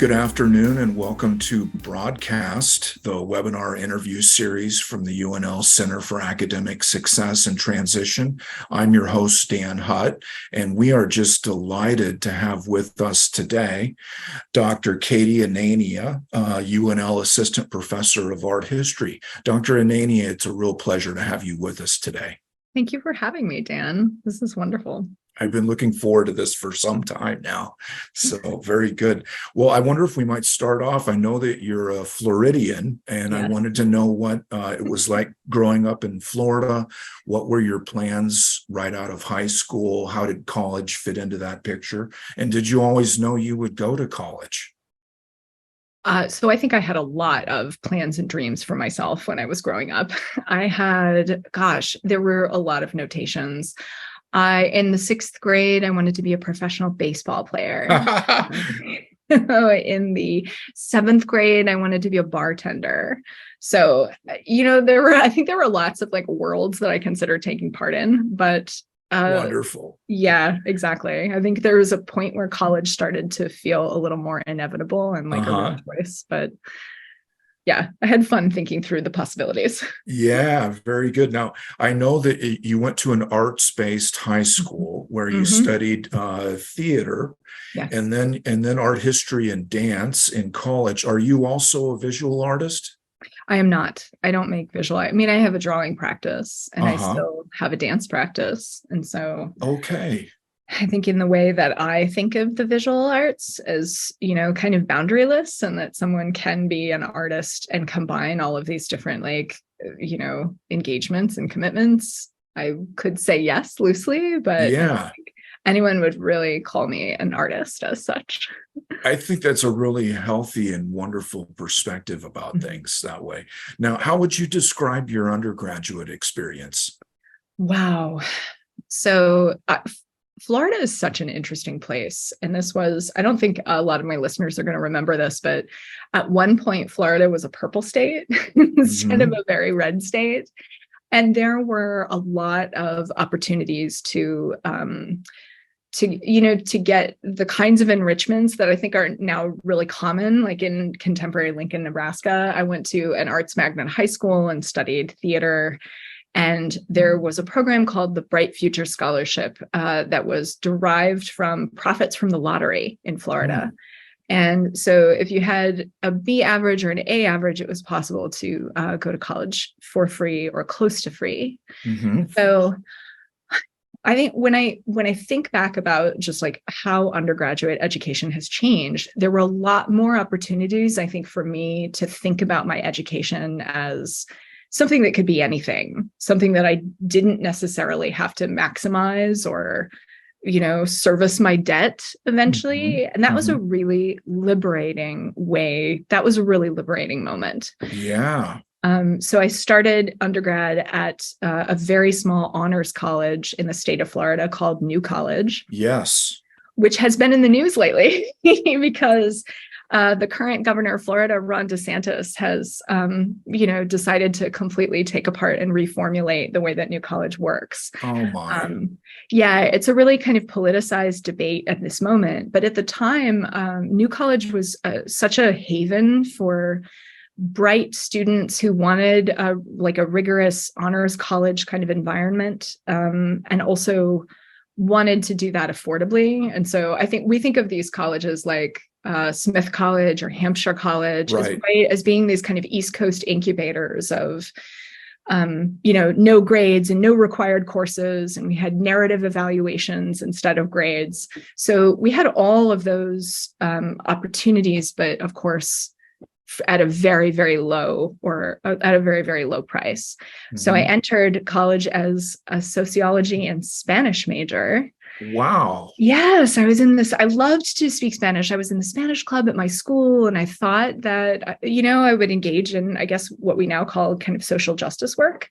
Good afternoon and welcome to BroadCAST, the webinar interview series from the UNL Center for Academic Success and Transition. I'm your host, Dan Hutt, and we are just delighted to have with us today Dr. Katie Anania, UNL Assistant Professor of Art History. Dr. Anania, it's a real pleasure to have you with us today. Thank you for having me, Dan. This is wonderful. I've been looking forward to this for some time now. So very good. Well, I wonder if we might start off. I know that you're a Floridian, and yes. I wanted to know what it was like growing up in Florida. What were your plans right out of high school? How did college fit into that picture? And did you always know you would go to college? So I think I had a lot of plans and dreams for myself when I was growing up. I had, there were a lot of notations. In the sixth grade, I wanted to be a professional baseball player. In the seventh grade, I wanted to be a bartender. So, I think there were lots of worlds that I considered taking part in, but wonderful. Yeah, exactly. I think there was a point where college started to feel a little more inevitable and a real choice, but yeah, I had fun thinking through the possibilities. Yeah, very good. Now, I know that you went to an arts-based high school where you studied theater, yes. and then art history and dance in college. Are you also a visual artist? I am not. I don't make visual. I mean, I have a drawing practice and I still have a dance practice. And so okay. I think in the way that I think of the visual arts as, kind of boundaryless, and that someone can be an artist and combine all of these different, engagements and commitments. I could say yes loosely, but yeah. I don't think anyone would really call me an artist as such. I think that's a really healthy and wonderful perspective about things that way. Now, how would you describe your undergraduate experience? Wow. So Florida is such an interesting place. And this was, I don't think a lot of my listeners are going to remember this, but at one point, Florida was a purple state instead of a very red state. And there were a lot of opportunities to get the kinds of enrichments that I think are now really common, like in contemporary Lincoln, Nebraska. I went to an arts magnet high school and studied theater. And there was a program called the Bright Future Scholarship that was derived from profits from the lottery in Florida. And so if you had a B average or an A average, it was possible to go to college for free or close to free. So I think when I think back about just how undergraduate education has changed, there were a lot more opportunities, I think, for me to think about my education as something that could be anything, something that I didn't necessarily have to maximize or, service my debt eventually. And that was a really liberating way. That was a really liberating moment. Yeah. So I started undergrad at a very small honors college in the state of Florida called New College. Yes. Which has been in the news lately because the current governor of Florida, Ron DeSantis, has, decided to completely take apart and reformulate the way that New College works. Oh, my. Yeah, it's a really kind of politicized debate at this moment. But at the time, New College was such a haven for bright students who wanted a rigorous honors college kind of environment, and also wanted to do that affordably. And so I think we think of these colleges like Smith College or Hampshire College as being these kind of East Coast incubators of, no grades and no required courses. And we had narrative evaluations instead of grades. So we had all of those opportunities, but of course, at a very, very low price. So I entered college as a sociology and Spanish major. Wow. Yes, I loved to speak Spanish. I was in the Spanish club at my school, and I thought that, I would engage in, I guess, what we now call kind of social justice work.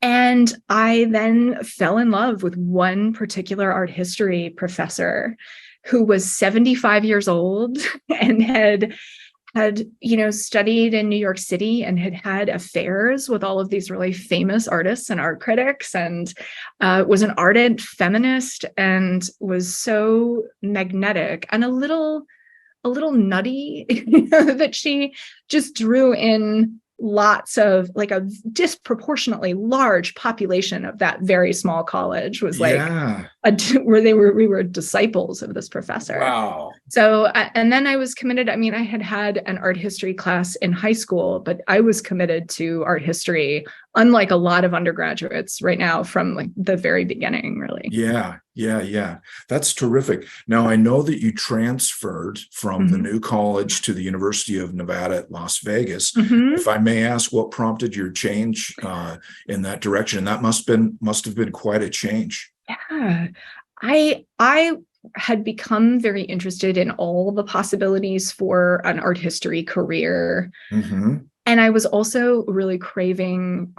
And I then fell in love with one particular art history professor who was 75 years old and had studied in New York City and had affairs with all of these really famous artists and art critics, and was an ardent feminist and was so magnetic and a little a little nutty, that she just drew in lots of, like, a disproportionately large population of that very small college was like we were disciples of this professor. Wow. So, and then I was committed. I mean, I had an art history class in high school, but I was committed to art history, unlike a lot of undergraduates right now, from like the very beginning, really. Yeah. That's terrific. Now, I know that you transferred from the new college to the University of Nevada at Las Vegas. If I may ask, what prompted your change in that direction? And that must have been quite a change. Yeah, I had become very interested in all the possibilities for an art history career. And I was also really craving,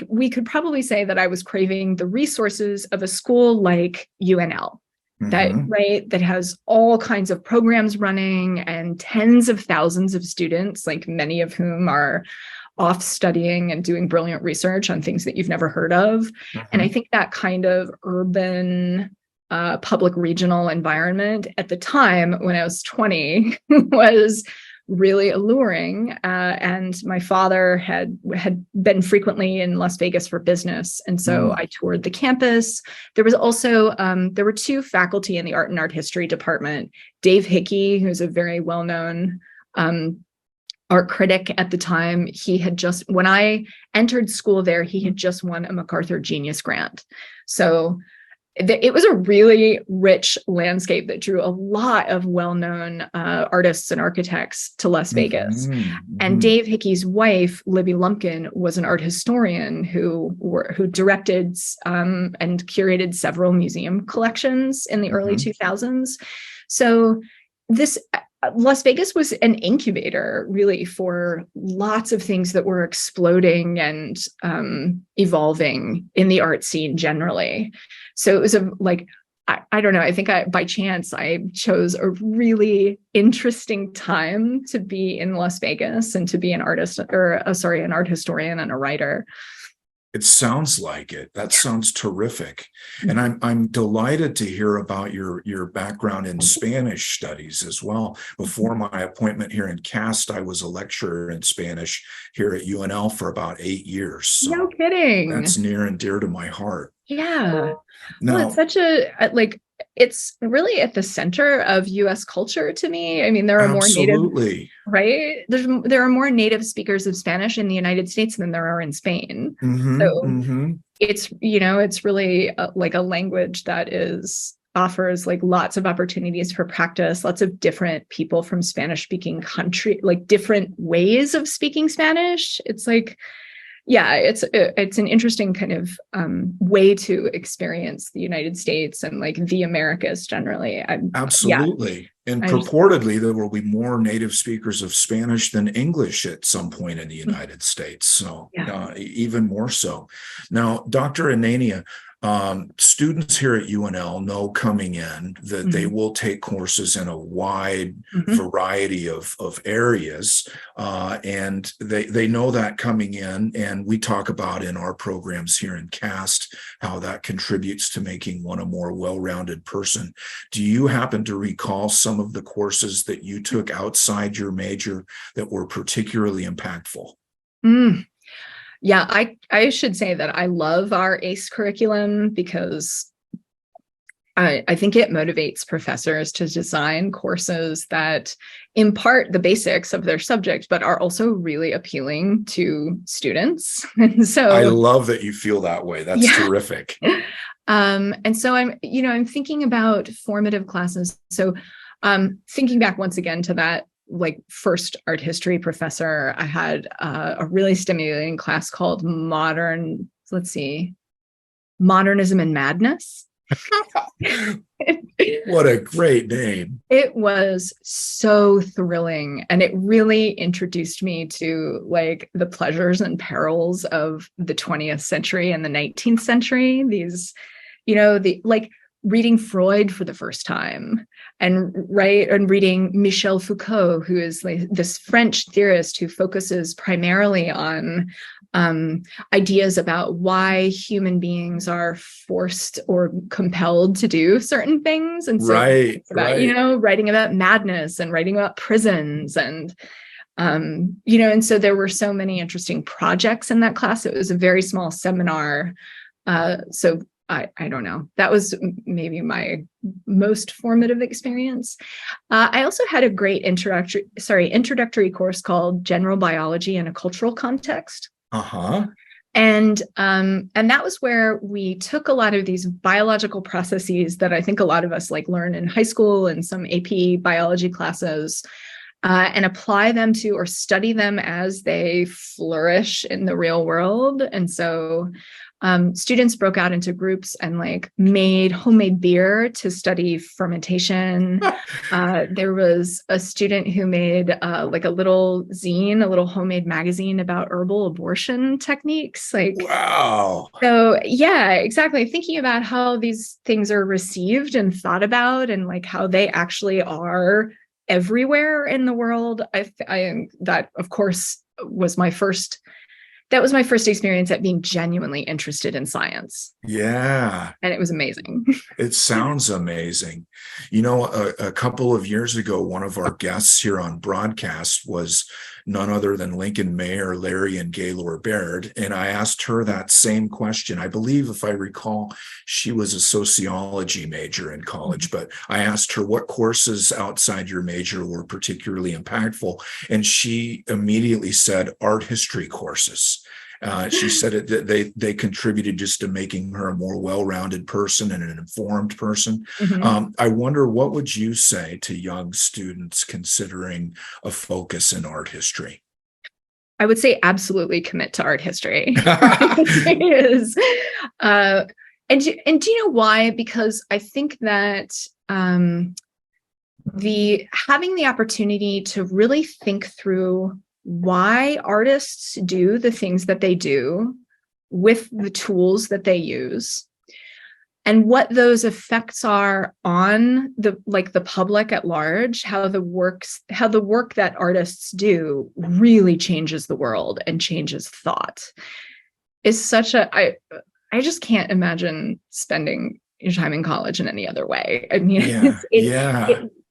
we could probably say that I was craving the resources of a school like UNL, that has all kinds of programs running and tens of thousands of students, like many of whom are off studying and doing brilliant research on things that you've never heard of. And I think that kind of urban public regional environment at the time when I was 20 was really alluring. And my father had been frequently in Las Vegas for business. And so I toured the campus. There was also, there were two faculty in the art and art history department, Dave Hickey, who's a very well-known art critic at the time. He had just, when I entered school there, he had just won a MacArthur Genius Grant. So it was a really rich landscape that drew a lot of well-known artists and architects to Las Vegas. And Dave Hickey's wife, Libby Lumpkin, was an art historian who directed and curated several museum collections in the early 2000s. So this Las Vegas was an incubator, really, for lots of things that were exploding and evolving in the art scene generally. So it was I don't know, I think by chance, I chose a really interesting time to be in Las Vegas and to be an art historian and a writer. It sounds like it. That sounds terrific. And I'm delighted to hear about your background in Spanish studies as well. Before my appointment here in CAST, I was a lecturer in Spanish here at UNL for about 8 years. So no kidding. That's near and dear to my heart. Yeah. No, well, it's such it's really at the center of U.S. culture to me. I mean, there are more native, right? There are more native speakers of Spanish in the United States than there are in Spain. It's, it's really like a language that offers like lots of opportunities for practice, lots of different people from Spanish speaking country, like different ways of speaking Spanish. It's like, yeah, it's an interesting kind of way to experience the United States and like the Americas generally. Absolutely. Yeah. And purportedly, there will be more native speakers of Spanish than English at some point in the United States. So even more so. Now, Dr. Anania, students here at UNL know coming in that they will take courses in a wide variety of areas, and they know that coming in, and we talk about in our programs here in CAST how that contributes to making one a more well-rounded person. Do you happen to recall some of the courses that you took outside your major that were particularly impactful? Yeah, I should say that I love our ACE curriculum because I think it motivates professors to design courses that impart the basics of their subject, but are also really appealing to students. And so I love that you feel that way. That's terrific. And so I'm thinking about formative classes. So thinking back once again to that, like first art history professor, I had a really stimulating class called Modernism and Madness. What a great name. It was so thrilling. And it really introduced me to like the pleasures and perils of the 20th century and the 19th century. These, reading Freud for the first time, and reading Michel Foucault, who is like this French theorist who focuses primarily on ideas about why human beings are forced or compelled to do certain things. And so it's about, writing about madness and writing about prisons and and so there were so many interesting projects in that class. It was a very small seminar. So I don't know. That was maybe my most formative experience. I also had a great introductory course called General Biology in a Cultural Context. Uh-huh. And that was where we took a lot of these biological processes that I think a lot of us like learn in high school and some AP biology classes, and apply them to or study them as they flourish in the real world. And so students broke out into groups and like made homemade beer to study fermentation. There was a student who made like a little zine, a little homemade magazine about herbal abortion techniques. Like, wow. So yeah, exactly. Thinking about how these things are received and thought about, and like how they actually are everywhere in the world. That of course was my first experience at being genuinely interested in science. Yeah. And it was amazing. It sounds amazing. A couple of years ago, one of our guests here on BroadCAST was none other than Lincoln Mayor Larry and Gaylord Baird. And I asked her that same question. I believe, if I recall, she was a sociology major in college, but I asked her what courses outside your major were particularly impactful. And she immediately said art history courses. She said that they contributed just to making her a more well-rounded person and an informed person. Mm-hmm. I wonder, what would you say to young students considering a focus in art history? I would say absolutely commit to art history. And do you know why? Because I think that having the opportunity to really think through why artists do the things that they do with the tools that they use, and what those effects are on the public at large, how the work that artists do really changes the world and changes thought, is such I just can't imagine spending your time in college in any other way. I mean,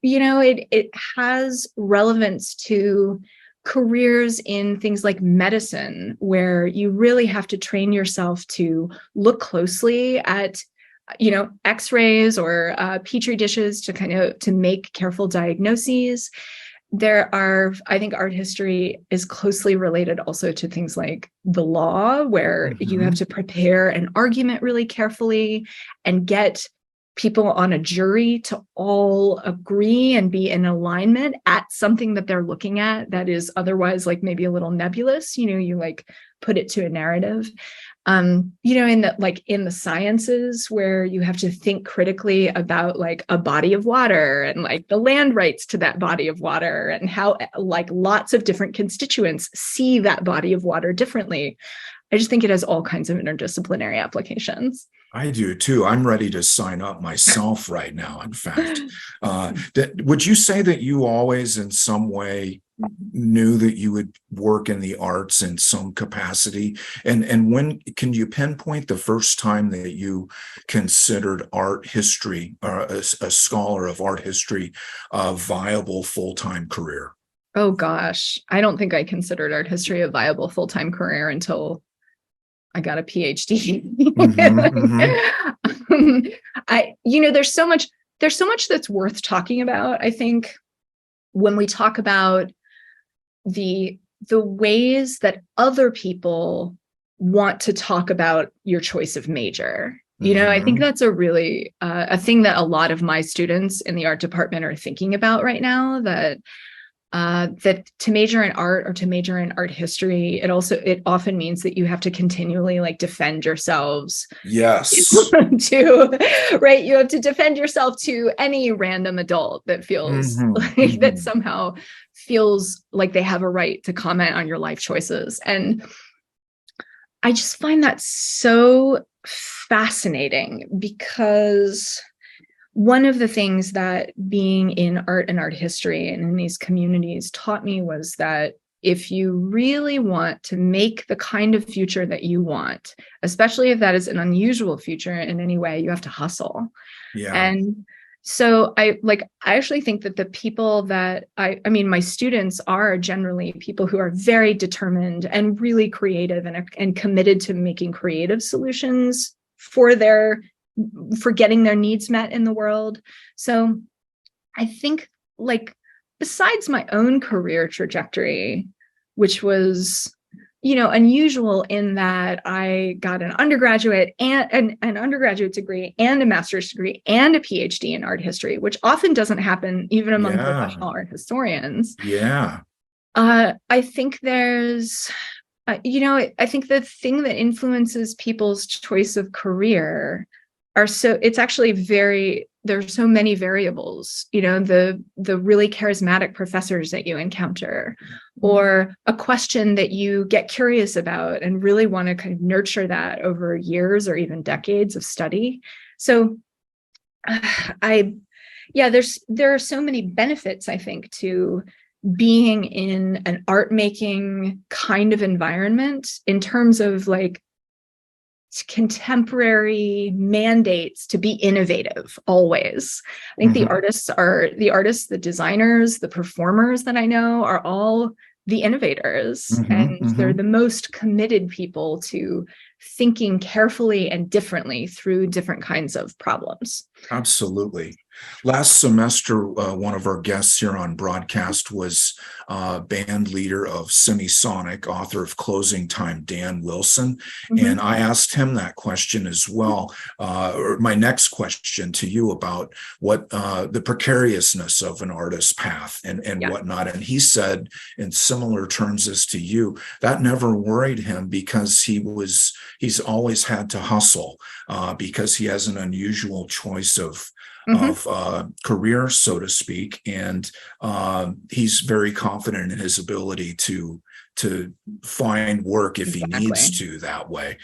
it has relevance to careers in things like medicine, where you really have to train yourself to look closely at, x-rays or petri dishes to make careful diagnoses. I think art history is closely related also to things like the law, where you have to prepare an argument really carefully and get people on a jury to all agree and be in alignment at something that they're looking at that is otherwise like maybe a little nebulous. You like put it to a narrative. In the sciences, where you have to think critically about like a body of water and like the land rights to that body of water, and how like lots of different constituents see that body of water differently. I just think it has all kinds of interdisciplinary applications. I do too. I'm ready to sign up myself right now. In fact, would you say that you always in some way knew that you would work in the arts in some capacity? And when can you pinpoint the first time that you considered art history, or a scholar of art history, a viable full-time career? Oh gosh, I don't think I considered art history a viable full-time career until I got a PhD. There's so much that's worth talking about. I think when we talk about the ways that other people want to talk about your choice of major, I think that's a really a thing that a lot of my students in the art department are thinking about right now, that to major in art or to major in art history, it often means that you have to continually like defend yourselves. Yes. You have to defend yourself to any random adult that feels that somehow feels like they have a right to comment on your life choices. And I just find that so fascinating, because one of the things that being in art and art history and in these communities taught me was that if you really want to make the kind of future that you want, especially if that is an unusual future in any way, you have to hustle. Yeah. And so I actually think that the people that I mean, my students are generally people who are very determined and really creative and committed to making creative solutions for getting their needs met in the world. So I think, like, besides my own career trajectory, which was, unusual in that I got an undergraduate and an undergraduate degree and a master's degree and a PhD in art history, which often doesn't happen even among professional art historians. Yeah. I think there's, I think the thing that influences people's choice of career it's actually there's so many variables, the really charismatic professors that you encounter, or a question that you get curious about and really want to kind of nurture that over years or even decades of study. So there are so many benefits, I think, to being in an art making kind of environment in terms of like contemporary mandates to be innovative always. I think the artists, the designers, the performers that I know are all the innovators, and they're the most committed people to thinking carefully and differently through different kinds of problems. Absolutely. Last semester, one of our guests here on BroadCAST was band leader of Semisonic, author of Closing Time, Dan Wilson. And I asked him that question as well. Or my next question to you about what the precariousness of an artist's path and whatnot. And he said, in similar terms as to you, that never worried him because he's always had to hustle because he has an unusual choice of career, so to speak, and he's very confident in his ability to find work if he needs to that way.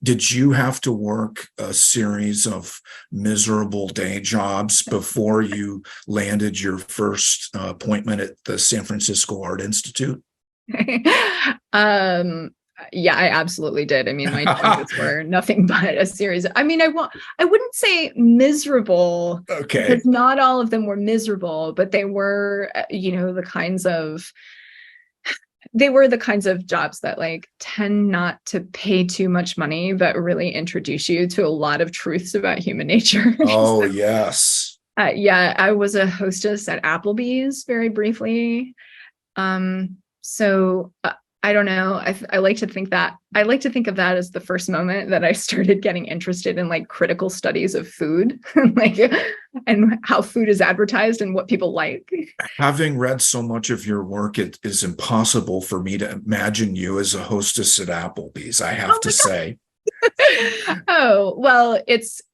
Did you have to work a series of miserable day jobs before you landed your first appointment at the San Francisco Art Institute? Yeah, I absolutely did. I mean, my jobs were nothing but a series. I mean, I wouldn't say miserable, because not all of them were miserable, but they were, the kinds of jobs that like tend not to pay too much money, but really introduce you to a lot of truths about human nature. Oh, yes. I was a hostess at Applebee's very briefly. I don't know. I like to think of that as the first moment that I started getting interested in like critical studies of food, and how food is advertised and what people like. Having read so much of your work, it is impossible for me to imagine you as a hostess at Applebee's, I have to say. Oh, well,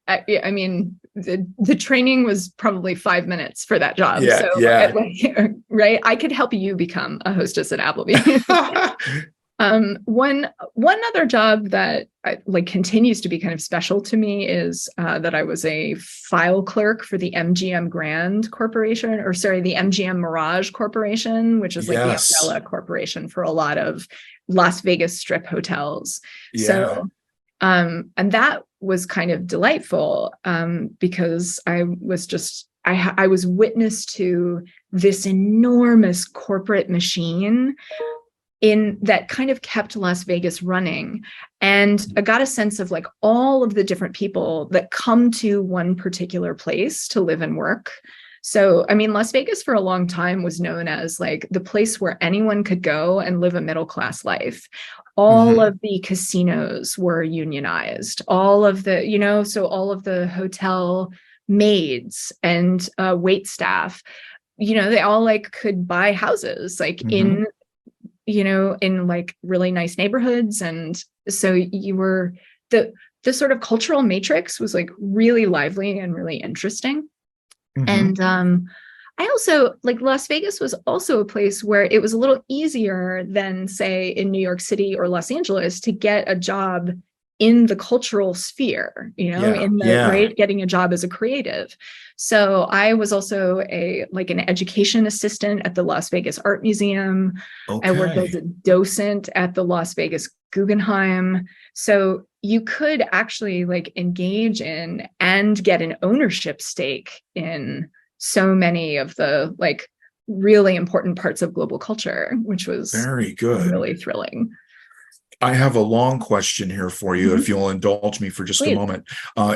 I mean, the training was probably 5 minutes for that job. Right. I could help you become a hostess at Applebee's. One other job that continues to be kind of special to me is that I was a file clerk for the MGM Grand Corporation, the MGM Mirage Corporation, which is like the umbrella corporation for a lot of Las Vegas Strip hotels. Yeah. So, and that was kind of delightful because I was witness to this enormous corporate machine that kind of kept Las Vegas running. And I got a sense of like all of the different people that come to one particular place to live and work. So, I mean, Las Vegas for a long time was known as like the place where anyone could go and live a middle-class life. All of the casinos were unionized, all of the, so all of the hotel maids and wait staff, they all like could buy houses like in like really nice neighborhoods. And so you were the sort of cultural matrix was like really lively and really interesting. And I also like Las Vegas was also a place where it was a little easier than say in New York City or Los Angeles to get a job in the cultural sphere, Yeah. in the Yeah. right, getting a job as a creative. So I was also an education assistant at the Las Vegas Art Museum. I worked as Okay. a docent at the Las Vegas Guggenheim. So you could actually engage in and get an ownership stake in so many of the really important parts of global culture, which was Very good. really thrilling. I have a long question here for you, if you'll indulge me for just a Please. moment.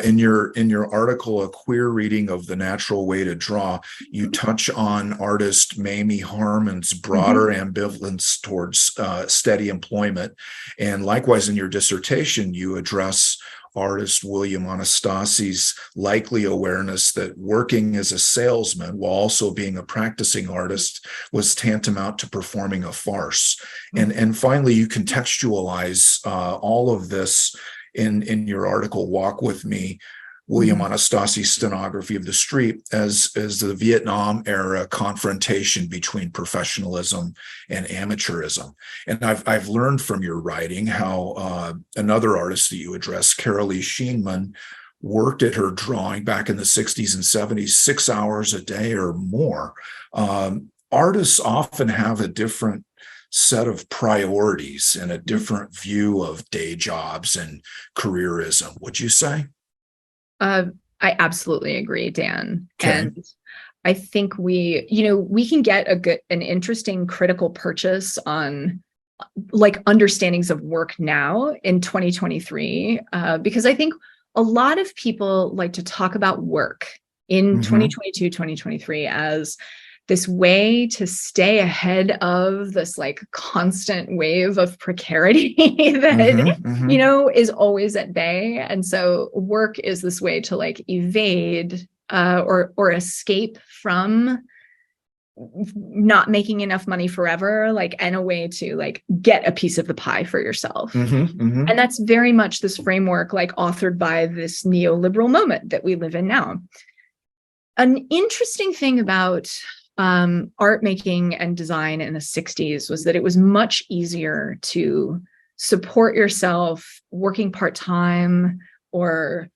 In your article, A Queer Reading of the Natural Way to Draw, you touch on artist Mamie Harmon's broader ambivalence towards steady employment. And likewise, in your dissertation, you address artist William Anastasi's likely awareness that working as a salesman while also being a practicing artist was tantamount to performing a farce. And finally, you contextualize all of this in your article, Walk With Me, William Anastasi's stenography of the street, as the Vietnam era confrontation between professionalism and amateurism. And I've learned from your writing how another artist that you address, Carolee Sheenman, worked at her drawing back in the 60s and 70s, 6 hours a day or more. Artists often have a different set of priorities and a different view of day jobs and careerism, would you say? I absolutely agree, Dan. Okay. And I think we can get an interesting critical purchase on understandings of work now in 2023, because I think a lot of people like to talk about work in 2022, 2023 as this way to stay ahead of this constant wave of precarity that is always at bay. And so work is this way to evade or escape from not making enough money forever, and a way to get a piece of the pie for yourself. And that's very much this framework authored by this neoliberal moment that we live in now. An interesting thing about art making and design in the 60s was that it was much easier to support yourself working part-time or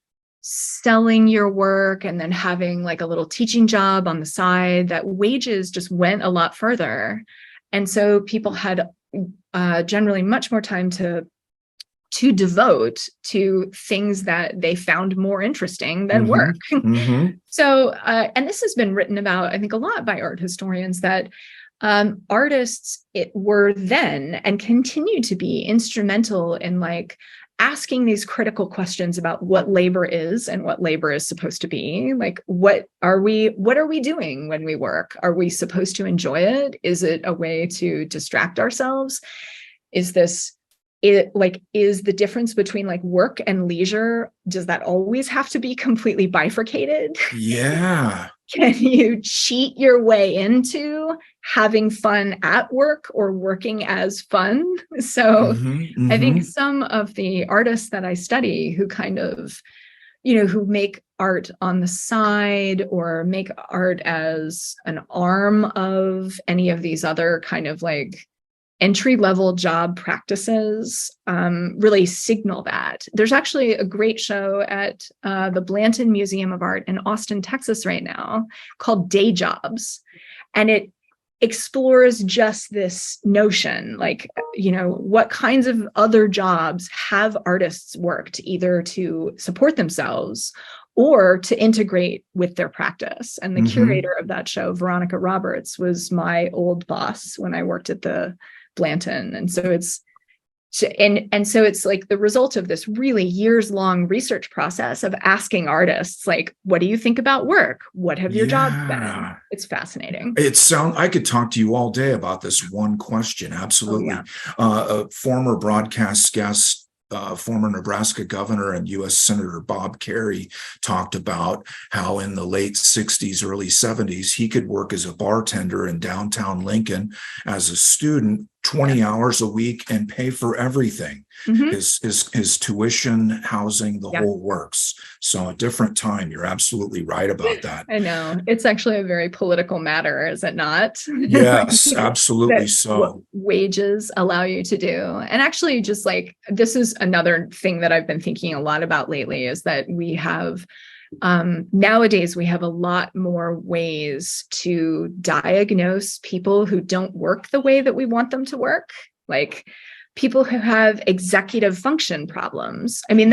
selling your work and then having a little teaching job on the side. That wages just went a lot further. And so people had generally much more time to devote to things that they found more interesting than work. So, and this has been written about, I think, a lot by art historians, that artists were then and continue to be instrumental in asking these critical questions about what labor is and what labor is supposed to be. What are we doing when we work? Are we supposed to enjoy it? Is it a way to distract ourselves? Is the difference between work and leisure, does that always have to be completely bifurcated? Yeah. Can you cheat your way into having fun at work or working as fun? So I think some of the artists that I study who kind of, who make art on the side or make art as an arm of any of these other kind of entry-level job practices, really signal that. There's actually a great show at the Blanton Museum of Art in Austin, Texas right now called Day Jobs. And it explores just this notion, what kinds of other jobs have artists worked either to support themselves or to integrate with their practice. And the curator of that show, Veronica Roberts, was my old boss when I worked at the Blanton. And so it's the result of this really years-long research process of asking artists, what do you think about work? What have your jobs been? It's fascinating. I could talk to you all day about this one question. Absolutely. A former BroadCAST guest, former Nebraska governor and U.S. Senator Bob Kerrey, talked about how in the late 60s, early 70s, he could work as a bartender in downtown Lincoln as a student, 20 hours a week and pay for everything. Mhm. His tuition, housing, the Yeah. whole works. So a different time. You're absolutely right about that. I know. It's actually a very political matter, is it not? Yes, absolutely That what so. wages allow you to do. And actually, just like this is another thing that I've been thinking a lot about lately is that we have nowadays we have a lot more ways to diagnose people who don't work the way that we want them to work, like people who have executive function problems. I mean,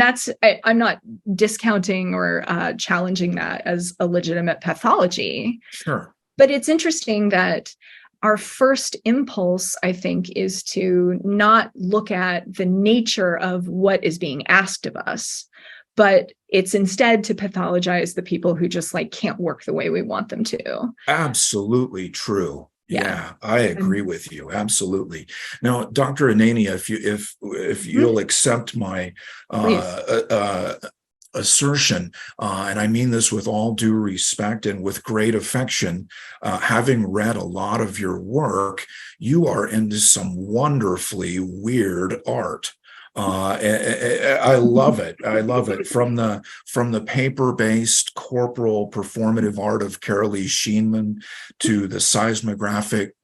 I'm not discounting or challenging that as a legitimate pathology. Sure. But it's interesting that our first impulse, I think, is to not look at the nature of what is being asked of us, but it's instead to pathologize the people who just like can't work the way we want them to. Absolutely true. Yeah. Yeah, I agree with you. Absolutely. Now, Dr. Anania, if you'll accept my assertion, and I mean this with all due respect and with great affection, having read a lot of your work, you are into some wonderfully weird art. I love it. I love it. From the paper-based corporal performative art of Carolee Scheinman to the seismographic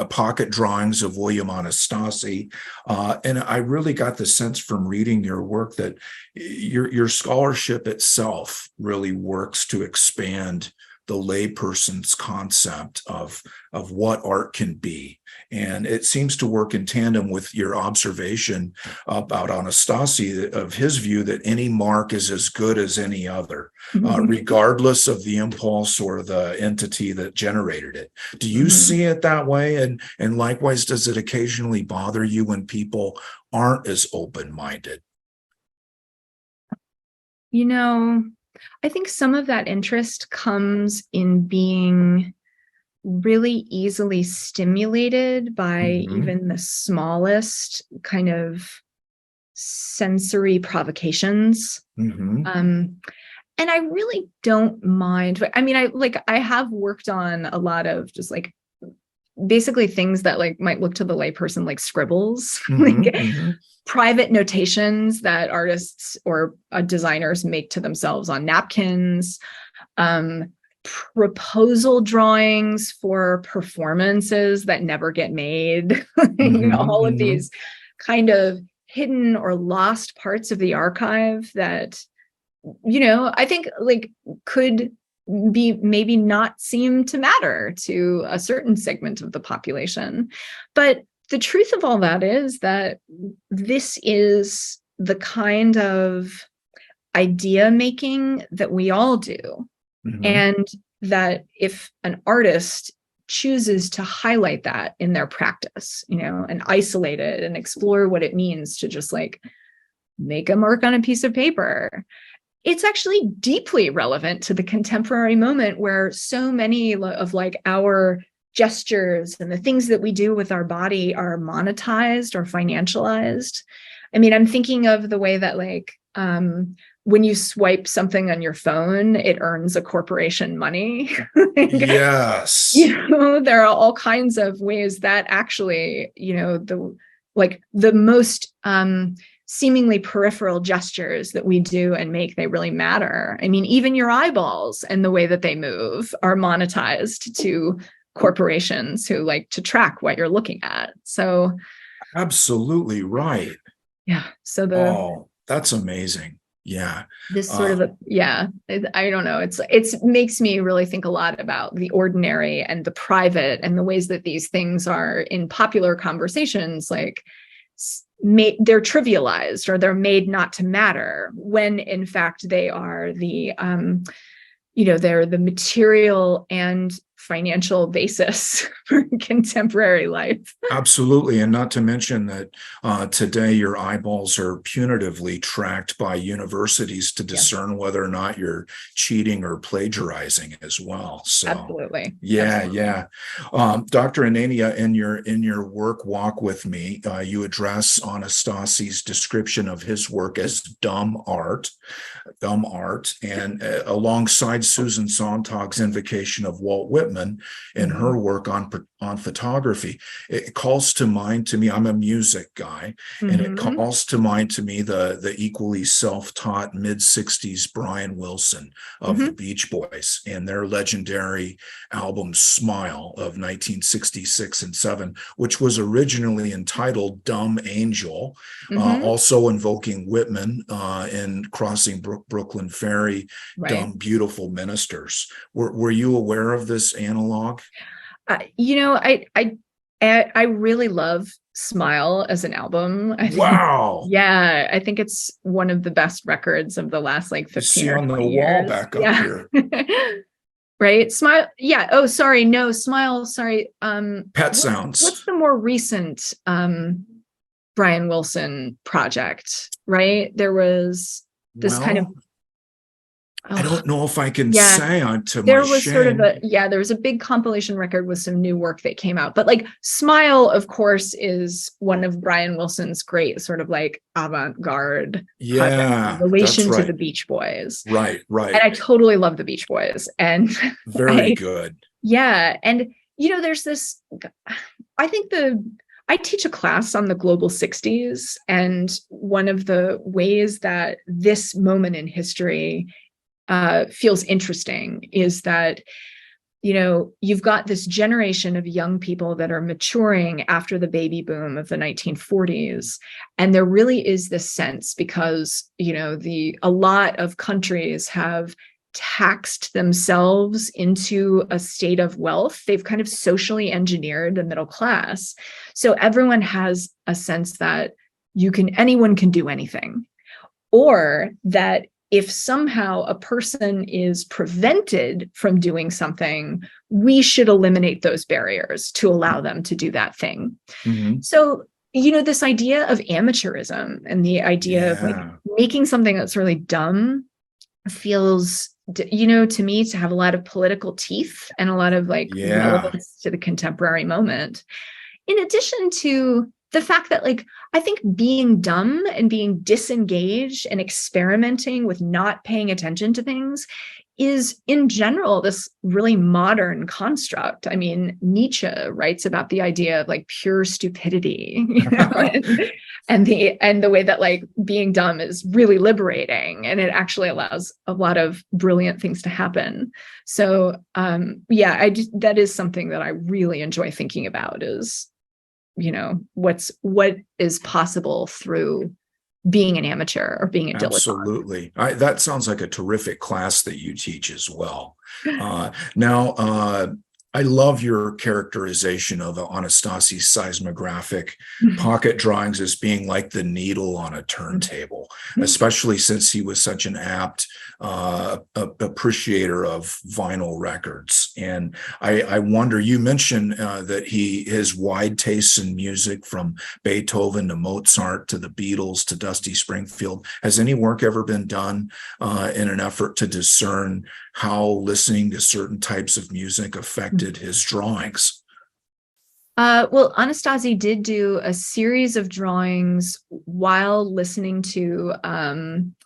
pocket drawings of William Anastasi. And I really got the sense from reading your work that your scholarship itself really works to expand the layperson's concept of what art can be. And it seems to work in tandem with your observation about Anastasi, of his view that any mark is as good as any other, regardless of the impulse or the entity that generated it. Do you see it that way? And likewise, does it occasionally bother you when people aren't as open-minded? You know, I think some of that interest comes in being really easily stimulated by even the smallest kind of sensory provocations. And I really don't mind. I mean, I have worked on a lot of just like basically things that like might look to the layperson like scribbles, private notations that artists or designers make to themselves on napkins, proposal drawings for performances that never get made, all of these kind of hidden or lost parts of the archive that, I think like could be maybe not seem to matter to a certain segment of the population. But the truth of all that is that this is the kind of idea making that we all do. And that if an artist chooses to highlight that in their practice, and isolate it and explore what it means to just like make a mark on a piece of paper, it's actually deeply relevant to the contemporary moment where so many of like our gestures and the things that we do with our body are monetized or financialized. I mean, I'm thinking of the way that like, when you swipe something on your phone, it earns a corporation money. Yes. There are all kinds of ways that actually, the most seemingly peripheral gestures that we do and make, they really matter. I mean, even your eyeballs and the way that they move are monetized to corporations who like to track what you're looking at. So absolutely right. Yeah. So that's amazing. Yeah. This sort of I don't know. It makes me really think a lot about the ordinary and the private and the ways that these things are in popular conversations, like they're trivialized or they're made not to matter when in fact they are they're the material and financial basis for contemporary life. Absolutely. And not to mention that today your eyeballs are punitively tracked by universities to discern whether or not you're cheating or plagiarizing as well. So absolutely. Yeah. Dr. Anania, in your work, Walk With Me, you address Anastasi's description of his work as dumb art, and alongside Susan Sontag's invocation of Walt Whitman Whitman and her work on photography. It calls to mind to me, I'm a music guy, and it calls to mind to me the equally self-taught mid-60s Brian Wilson of the Beach Boys and their legendary album Smile of 1966 and 7, which was originally entitled Dumb Angel, also invoking Whitman in Crossing Brooklyn Ferry, Dumb Beautiful Ministers. Were you aware of this analog? I really love Smile as an album. Wow. Yeah, I think it's one of the best records of the last 15 or 20 years. On the wall back up here. Right? Smile. Yeah. Oh, sorry. No, Smile. Sorry. Pet Sounds. What's the more recent Brian Wilson project? Right? There was this kind of. I don't know if I can say onto my shame. There was a big compilation record with some new work that came out. But Smile, of course, is one of Brian Wilson's great sort of avant-garde projects in relation to the Beach Boys. Right. And I totally love the Beach Boys. And very good. Yeah. And, there's this, I teach a class on the global 60s. And one of the ways that this moment in history feels interesting is that, you've got this generation of young people that are maturing after the baby boom of the 1940s. And there really is this sense because, a lot of countries have taxed themselves into a state of wealth. They've kind of socially engineered the middle class. So everyone has a sense that anyone can do anything, or that if somehow a person is prevented from doing something, we should eliminate those barriers to allow them to do that thing. So, this idea of amateurism and the idea of making something that's really dumb feels, to me, to have a lot of political teeth and a lot of relevance to the contemporary moment. In addition to the fact that I think being dumb and being disengaged and experimenting with not paying attention to things is in general this really modern construct. I mean, Nietzsche writes about the idea of pure stupidity, and the way that being dumb is really liberating, and it actually allows a lot of brilliant things to happen. So that is something that I really enjoy thinking about is what is possible through being an amateur or being a dilettante. Absolutely. That sounds like a terrific class that you teach as well. Now, I love your characterization of Anastasi's seismographic pocket drawings as being like the needle on a turntable, especially since he was such an apt appreciator of vinyl records. And I wonder, you mentioned that his wide tastes in music, from Beethoven to Mozart to the Beatles to Dusty Springfield. Has any work ever been done in an effort to discern how listening to certain types of music affected his drawings? Well, Anastasi did do a series of drawings while listening to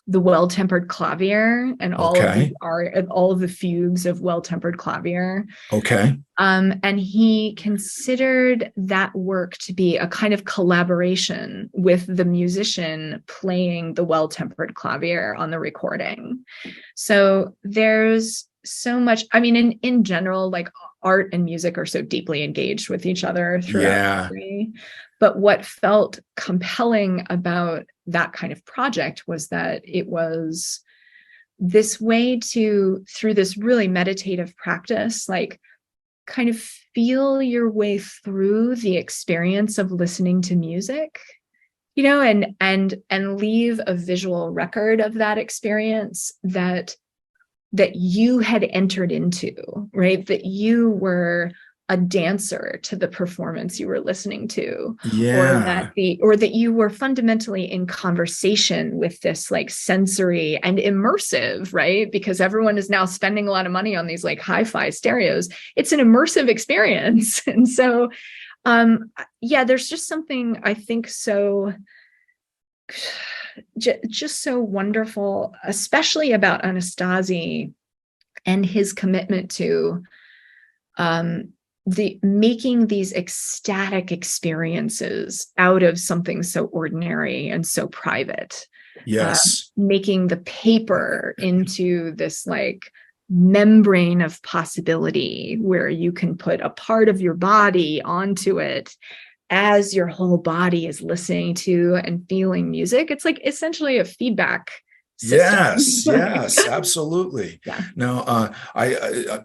the Well-Tempered Clavier and all of the fugues of Well-Tempered Clavier. Okay. And he considered that work to be a kind of collaboration with the musician playing the Well-Tempered Clavier on the recording. So there's so much, I mean, in general, art and music are so deeply engaged with each other throughout history. But what felt compelling about that kind of project was that it was this way to, through this really meditative practice, kind of feel your way through the experience of listening to music, and leave a visual record of that experience that you had entered into, right? That you were a dancer to the performance you were listening to, or that you were fundamentally in conversation with this sensory and immersive, right? Because everyone is now spending a lot of money on these hi-fi stereos. It's an immersive experience. And so, there's just something I think so just so wonderful, especially about Anastasi and his commitment to the making these ecstatic experiences out of something so ordinary and so private. Yes. Making the paper into this like membrane of possibility where you can put a part of your body onto it as your whole body is listening to and feeling music. It's like essentially a feedback system. Yes, absolutely. Yeah. Now,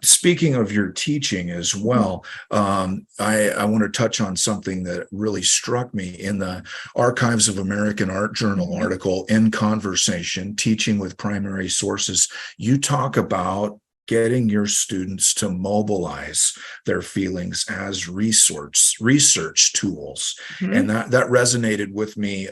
speaking of your teaching as well, I want to touch on something that really struck me in the Archives of American Art Journal article, In Conversation, Teaching with Primary Sources. You talk about getting your students to mobilize their feelings as research tools. And that resonated with me,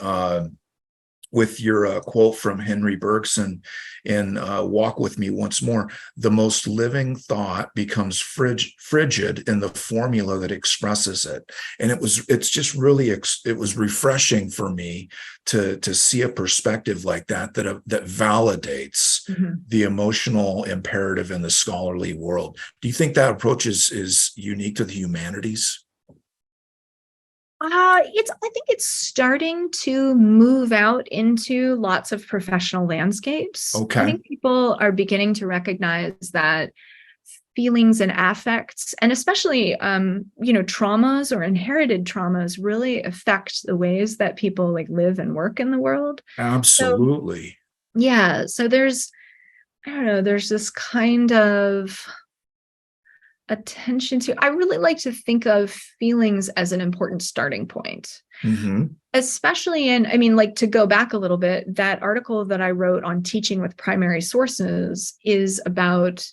with your quote from Henry Bergson in Walk With Me Once More. The most living thought becomes frigid in the formula that expresses it. And it was refreshing for me to see a perspective like that validates the emotional imperative in the scholarly world. Do you think that approach is unique to the humanities? I think it's starting to move out into lots of professional landscapes. Okay. I think people are beginning to recognize that feelings and affects, and especially, traumas or inherited traumas really affect the ways that people like live and work in the world. Absolutely. So there's this kind of attention to, I really like to think of feelings as an important starting point, especially to go back a little bit, that article that I wrote on teaching with primary sources is about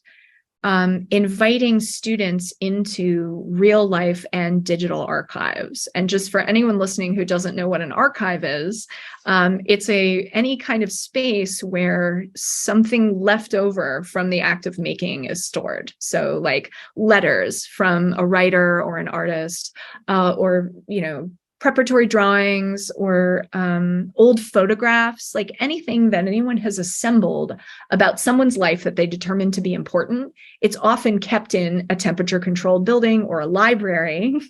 inviting students into real life and digital archives. And just for anyone listening who doesn't know what an archive is, it's any kind of space where something left over from the act of making is stored. So like letters from a writer or an artist, or preparatory drawings, or old photographs, like anything that anyone has assembled about someone's life that they determined to be important. It's often kept in a temperature-controlled building or a library.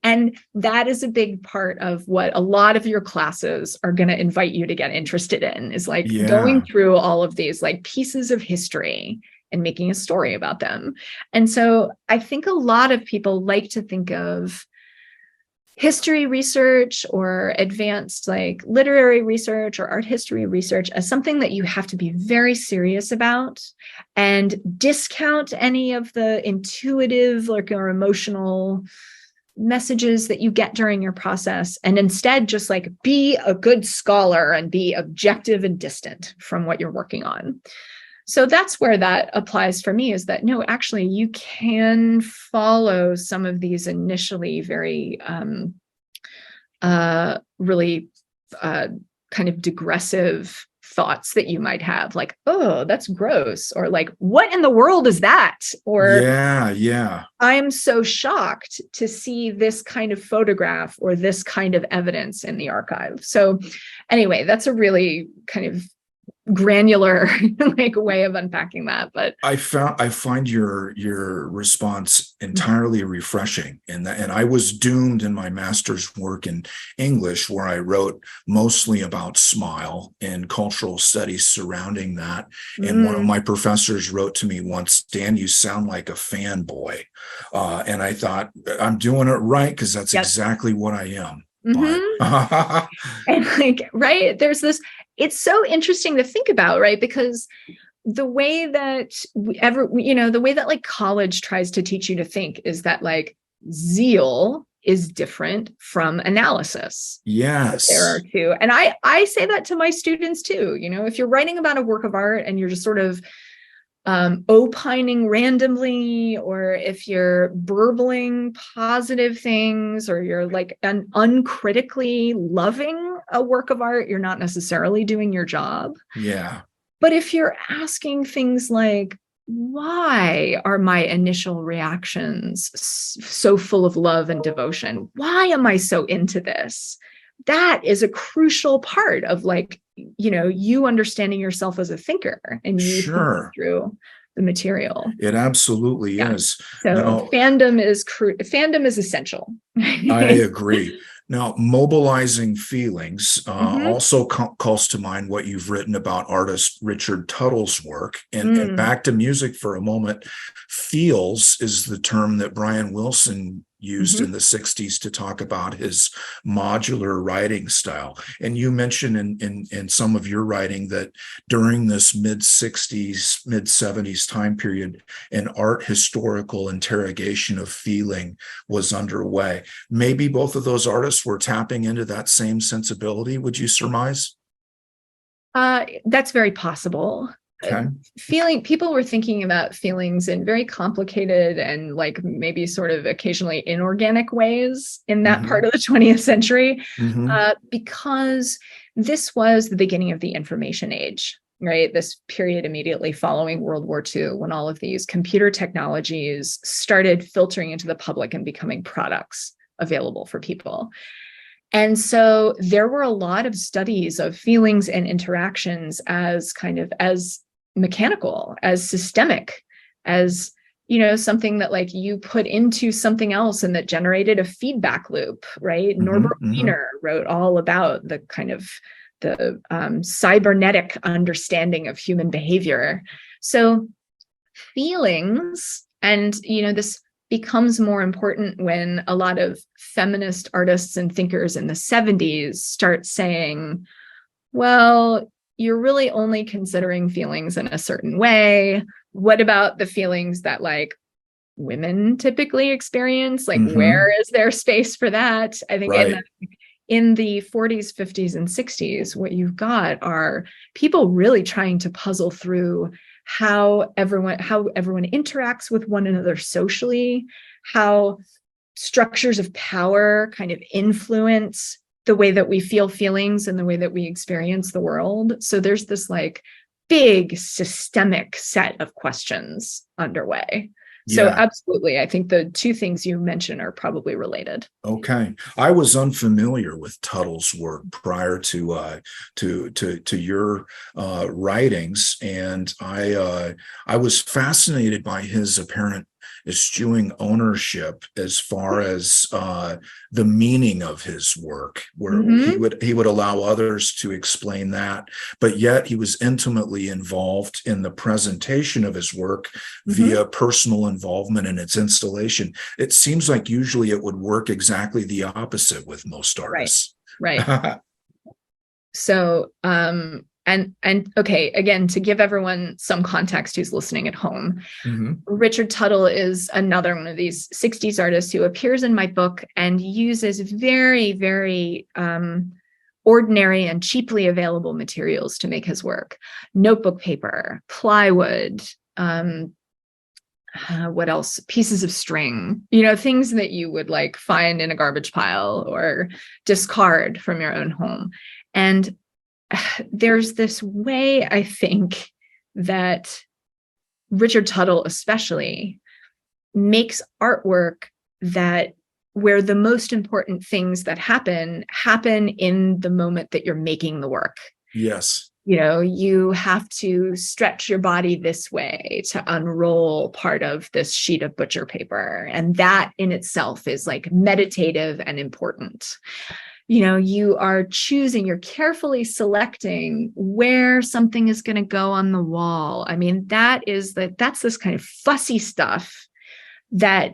And that is a big part of what a lot of your classes are going to invite you to get interested in, is like going through all of these like pieces of history and making a story about them. And so I think a lot of people like to think of history research or advanced like literary research or art history research as something that you have to be very serious about, and discount any of the intuitive or emotional messages that you get during your process, and instead just like be a good scholar and be objective and distant from what you're working on. So that's where that applies for me, is that no, actually you can follow some of these initially very really kind of digressive thoughts that you might have, like, oh, that's gross, or like, what in the world is that? Or I'm so shocked to see this kind of photograph or this kind of evidence in the archive. So anyway, that's a really kind of granular like way of unpacking that. But I find your response entirely refreshing, and I was doomed in my master's work in English, where I wrote mostly about smile and cultural studies surrounding that. And one of my professors wrote to me once, "Dan, you sound like a fanboy," and I thought, I'm doing it right, because that's exactly what I am. And there's this, it's so interesting to think about, right? Because the way that the way that like college tries to teach you to think is that like zeal is different from analysis. Yes. There are two. And I say that to my students too. If you're writing about a work of art and you're just sort of opining randomly, or if you're burbling positive things, or you're like uncritically loving a work of art, you're not necessarily doing your job. Yeah. But if you're asking things like, why are my initial reactions so full of love and devotion? Why am I so into this? That is a crucial part of like, you understanding yourself as a thinker, and you thinking through the material. It absolutely Yeah. is. So Now, fandom is essential. I agree. Now, mobilizing feelings Mhm. also calls to mind what you've written about artist Richard Tuttle's work. And Mm. back to music for a moment, feels is the term that Brian Wilson used in Mhm. the 60s to talk about his modular writing style. And you mentioned in some of your writing that during this mid-60s, mid-70s time period, an art historical interrogation of feeling was underway. Maybe both of those artists were tapping into that same sensibility, would you surmise? That's very possible. Okay. People were thinking about feelings in very complicated and like maybe sort of occasionally inorganic ways in that part of the 20th century, because this was the beginning of the information age, right? This period immediately following World War II, when all of these computer technologies started filtering into the public and becoming products available for people. And so there were a lot of studies of feelings and interactions as kind of as mechanical, as systemic, as, something that like you put into something else and that generated a feedback loop, right? Norbert Wiener wrote all about the kind of the cybernetic understanding of human behavior. So feelings, and this becomes more important when a lot of feminist artists and thinkers in the 70s start saying, well, you're really only considering feelings in a certain way. What about the feelings that like women typically experience? Like, where is there space for that? I think in the 40s, 50s, and 60s, what you've got are people really trying to puzzle through how everyone interacts with one another socially, how structures of power kind of influence the way that we feel feelings and the way that we experience the world. So there's this like big systemic set of questions underway. So absolutely, I think the two things you mentioned are probably related. Okay, I was unfamiliar with Tuttle's work prior to your writings, and I was fascinated by his apparent eschewing ownership as far as the meaning of his work, where he would allow others to explain that, but yet he was intimately involved in the presentation of his work via personal involvement in its installation. It seems like usually it would work exactly the opposite with most artists. Right. So, and okay, again, to give everyone some context who's listening at home, Richard Tuttle is another one of these 60s artists who appears in my book and uses very, very ordinary and cheaply available materials to make his work. Notebook paper, plywood, what else? Pieces of string, things that you would like find in a garbage pile or discard from your own home. And there's this way, I think, that Richard Tuttle especially makes artwork that where the most important things that happen in the moment that you're making the work. Yes. You have to stretch your body this way to unroll part of this sheet of butcher paper. And that in itself is like meditative and important. You are choosing, you're carefully selecting where something is going to go on the wall. I mean, that's this kind of fussy stuff that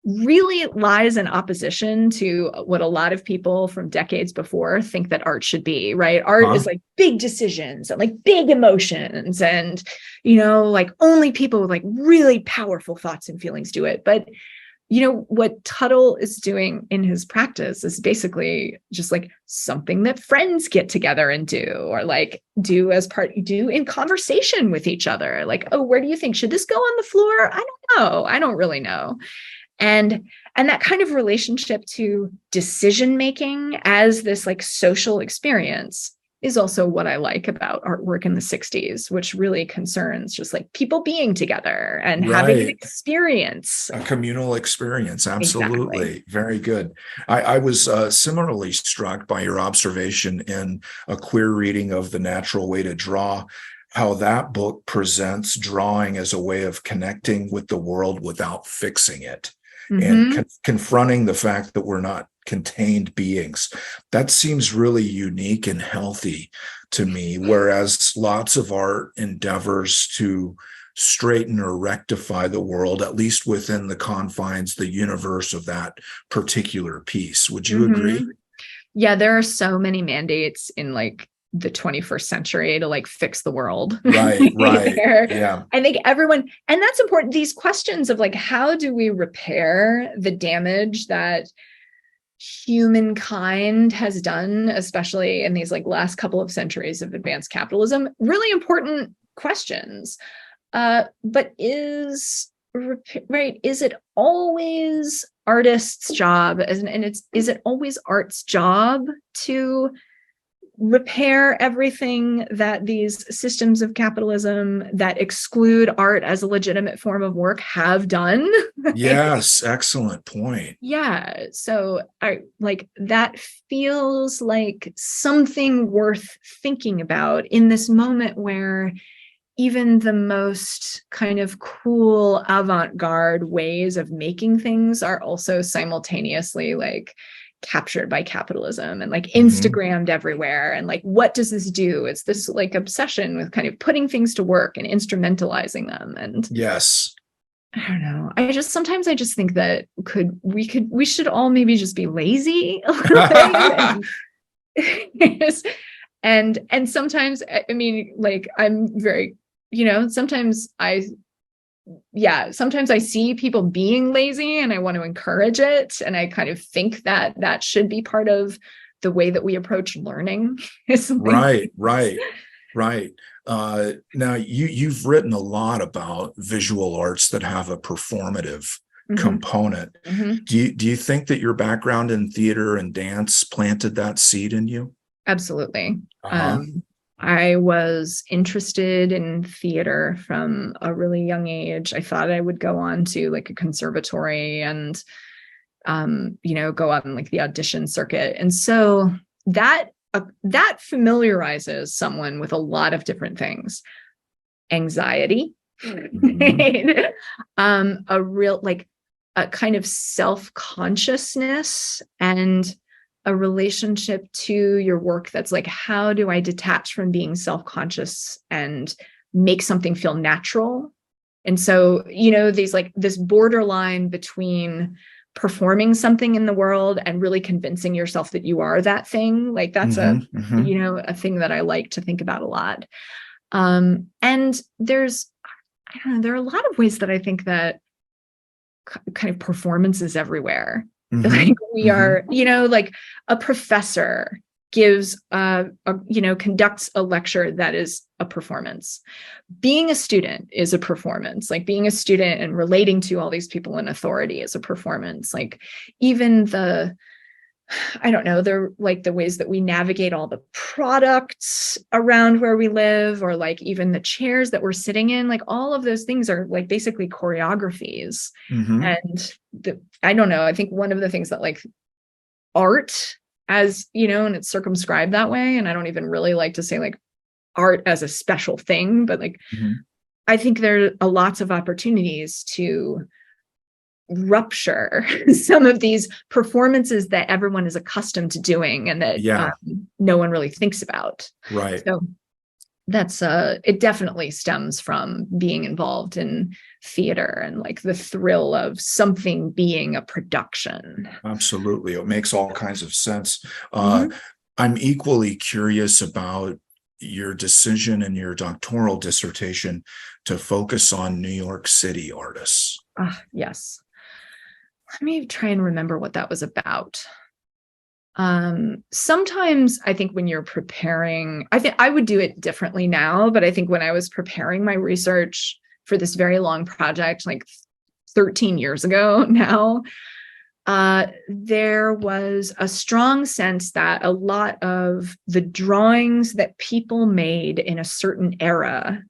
really lies in opposition to what a lot of people from decades before think that art should be, right? Art is like big decisions and like big emotions and, like only people with like really powerful thoughts and feelings do it. But what Tuttle is doing in his practice is basically just like something that friends get together and do, or like do in conversation with each other. Like, oh, where do you think? Should this go on the floor? I don't know. I don't really know. And that kind of relationship to decision-making as this like social experience is also what I like about artwork in the 60s, which really concerns just like people being together and having an experience. A communal experience. Absolutely. Exactly. Very good. I was similarly struck by your observation in a queer reading of The Natural Way to Draw, how that book presents drawing as a way of connecting with the world without fixing it, and Mm-hmm. confronting the fact that we're not contained beings. That seems really unique and healthy to me, whereas lots of art endeavors to straighten or rectify the world, at least within the confines, the universe of that particular piece. Would you agree? Mm-hmm. Yeah, there are so many mandates in like the 21st century to like fix the world. Right, right. Where Yeah. I think everyone, and that's important, these questions of like, how do we repair the damage that humankind has done, especially in these like last couple of centuries of advanced capitalism? Really important questions. But is it always artists' job, is it always art's job to repair everything that these systems of capitalism that exclude art as a legitimate form of work have done? Yes, excellent point. Yeah, so I like that feels like something worth thinking about in this moment where even the most kind of cool avant-garde ways of making things are also simultaneously like captured by capitalism and like Instagrammed everywhere. And like, what does this do? It's this like obsession with kind of putting things to work and instrumentalizing them. And Yes. I don't know. Sometimes I just think that we should all maybe just be lazy a little bit. And sometimes, I mean, like I'm very, sometimes I see people being lazy and I want to encourage it. And I kind of think that that should be part of the way that we approach learning. Right, right, right. Now you've written a lot about visual arts that have a performative component. Do you think that your background in theater and dance planted that seed in you? Absolutely. I was interested in theater from a really young age. I thought I would go on to like a conservatory and, go on like the audition circuit. And so that familiarizes someone with a lot of different things. Anxiety, a real like a kind of self-consciousness and a relationship to your work that's like, how do I detach from being self-conscious and make something feel natural? And so, these like this borderline between performing something in the world and really convincing yourself that you are that thing, like that's a thing that I like to think about a lot. And there's, I don't know, there are a lot of ways that I think that kind of performances everywhere. Like we are, like a professor gives conducts a lecture that is a performance. Being a student is a performance. Like being a student and relating to all these people in authority is a performance. Like even they're like the ways that we navigate all the products around where we live, or like even the chairs that we're sitting in, like all of those things are like basically choreographies. And I don't know, I think one of the things that like art as, and it's circumscribed that way. And I don't even really like to say like art as a special thing, but like, I think there are lots of opportunities to rupture some of these performances that everyone is accustomed to doing and that no one really thinks about. Right. So that's it definitely stems from being involved in theater and like the thrill of something being a production. Absolutely. It makes all kinds of sense. I'm equally curious about your decision in your doctoral dissertation to focus on New York City artists. Yes. Let me try and remember what that was about. Sometimes I think when you're preparing, I think I would do it differently now, but I think when I was preparing my research for this very long project, like 13 years ago now, there was a strong sense that a lot of the drawings that people made in a certain era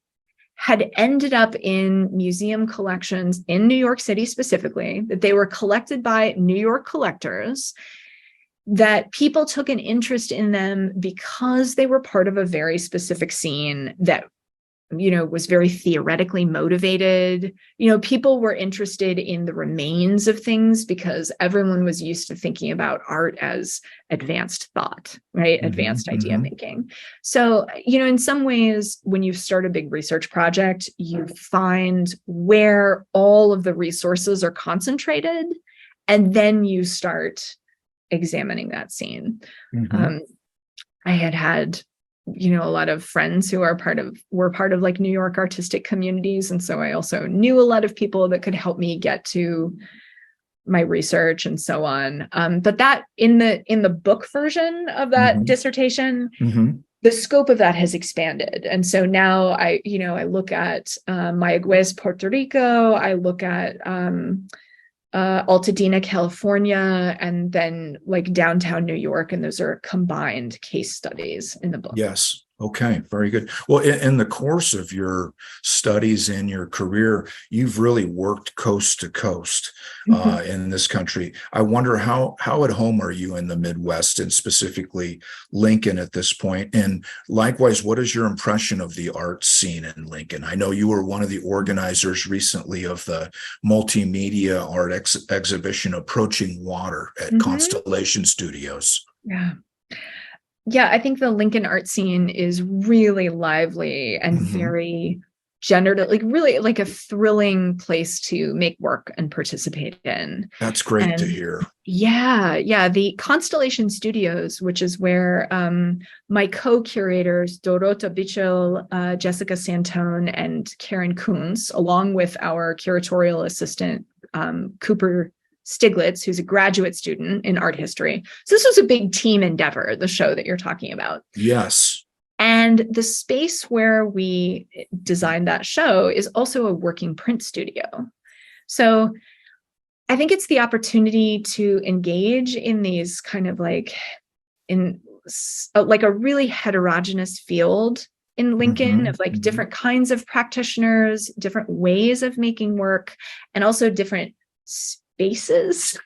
had ended up in museum collections in New York City specifically, that they were collected by New York collectors, that people took an interest in them because they were part of a very specific scene that was very theoretically motivated. People were interested in the remains of things because everyone was used to thinking about art as advanced thought, right? Advanced idea making. So, in some ways, when you start a big research project, you find where all of the resources are concentrated, and then you start examining that scene. I had a lot of friends who were part of like New York artistic communities. And so I also knew a lot of people that could help me get to my research and so on. But that in the book version of that dissertation, the scope of that has expanded. And so now I look at Mayagüez, Puerto Rico, I look at Altadena, California, and then like downtown New York. And those are combined case studies in the book. Yes. Okay. Very good. Well, in the course of your studies and your career, you've really worked coast to coast in this country. I wonder how at home are you in the Midwest, and specifically Lincoln at this point? And likewise, what is your impression of the art scene in Lincoln? I know you were one of the organizers recently of the multimedia art exhibition Approaching Water at Constellation Studios. Yeah, I think the Lincoln art scene is really lively and very gendered, like really like a thrilling place to make work and participate in. That's great to hear. Yeah. The Constellation Studios, which is where my co-curators, Dorota Bichel, Jessica Santone, and Karen Kuntz, along with our curatorial assistant, Cooper Stiglitz, who's a graduate student in art history. So this was a big team endeavor, the show that you're talking about. Yes. And the space where we designed that show is also a working print studio. So I think it's the opportunity to engage in these kind of like in like a really heterogeneous field in Lincoln of like different kinds of practitioners, different ways of making work, and also different spaces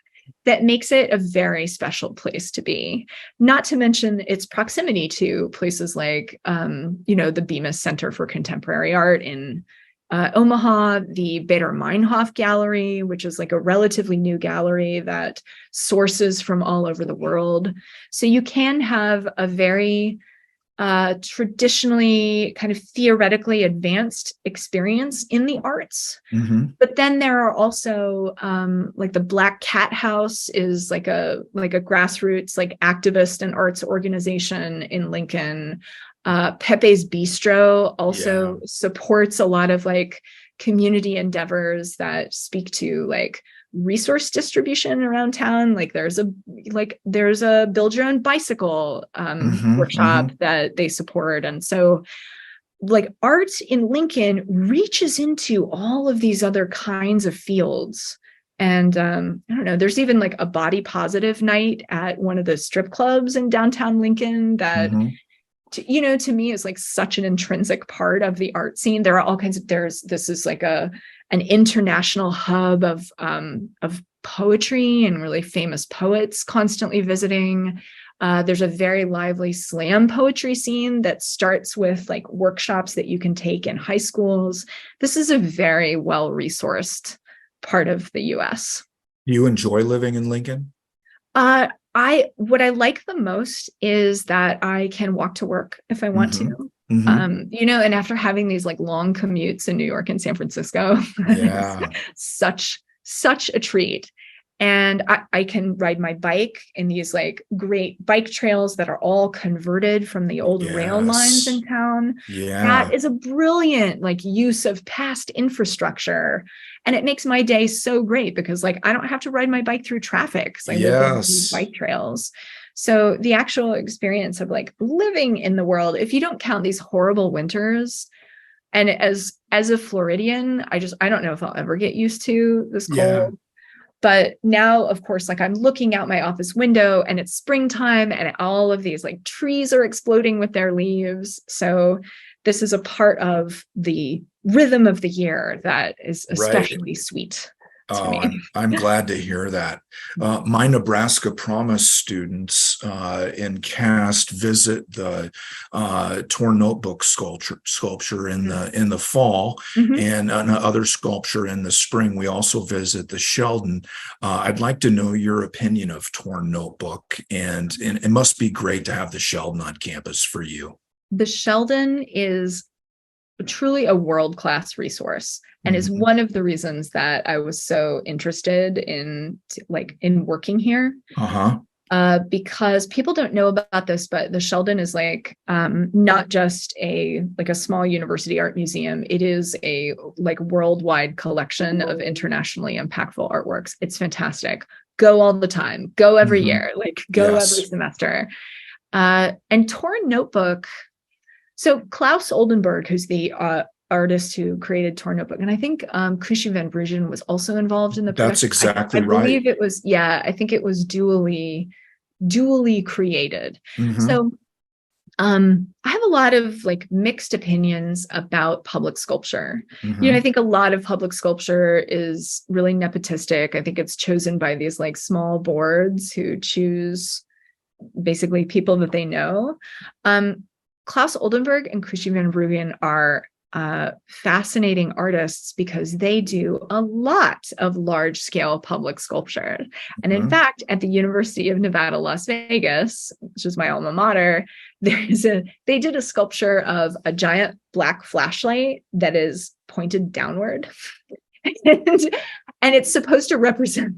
that makes it a very special place to be. Not to mention its proximity to places like, the Bemis Center for Contemporary Art in Omaha, the Bader Meinhof Gallery, which is like a relatively new gallery that sources from all over the world. So you can have a very traditionally kind of theoretically advanced experience in the arts. But then there are also like the Black Cat House is like a grassroots like activist and arts organization in Lincoln. Pepe's Bistro also supports a lot of like community endeavors that speak to like resource distribution around town. Like there's a build your own bicycle workshop that they support. And so like art in Lincoln reaches into all of these other kinds of fields. And I don't know, there's even like a body positive night at one of the strip clubs in downtown Lincoln that to me is like such an intrinsic part of the art scene. There are all kinds of, this is like an international hub of poetry and really famous poets constantly visiting. There's a very lively slam poetry scene that starts with like workshops that you can take in high schools. This is a very well-resourced part of the US. You enjoy living in Lincoln? What I like the most is that I can walk to work if I want to. And after having these like long commutes in New York and San Francisco, such a treat. And I can ride my bike in these like great bike trails that are all converted from the old rail lines in town. That is a brilliant like use of past infrastructure. And it makes my day so great because like I don't have to ride my bike through traffic because I live in these bike trails. So the actual experience of like living in the world, if you don't count these horrible winters, and as a Floridian, I don't know if I'll ever get used to this cold. But now, of course, like I'm looking out my office window and it's springtime and all of these like trees are exploding with their leaves. So this is a part of the rhythm of the year that is especially sweet. to Oh, me. I'm glad to hear that. My Nebraska Promise students in CAST visit the torn notebook sculpture in the fall, Mhm. and another sculpture in the spring. We also visit the Sheldon. I'd like to know your opinion of torn notebook, and it must be great to have the Sheldon on campus for you. The Sheldon is truly a world-class resource, and is Mhm. one of the reasons that I was so interested in working here. Uh-huh. Because people don't know about this, but the Sheldon is not just a small university art museum. It is a worldwide collection of internationally impactful artworks. It's fantastic. Go all the time. Go every Mhm. year. Go every Yes. semester. And Torn Notebook. So Klaus Oldenburg, who's the artist who created Torn Notebook, and I think Christian van Bruggen was also involved in the That's production. exactly I right. believe it was, I think it was dually created. Mhm. So I have a lot of mixed opinions about public sculpture. I Mhm. think a lot of public sculpture is really nepotistic. I think it's chosen by these small boards who choose basically people that they know. Klaus Oldenburg and Christian van Bruggen are fascinating artists because they do a lot of large-scale public sculpture. And in Mhm. fact, at the University of Nevada, Las Vegas, which is my alma mater, they did a sculpture of a giant black flashlight that is pointed downward. and it's supposed to represent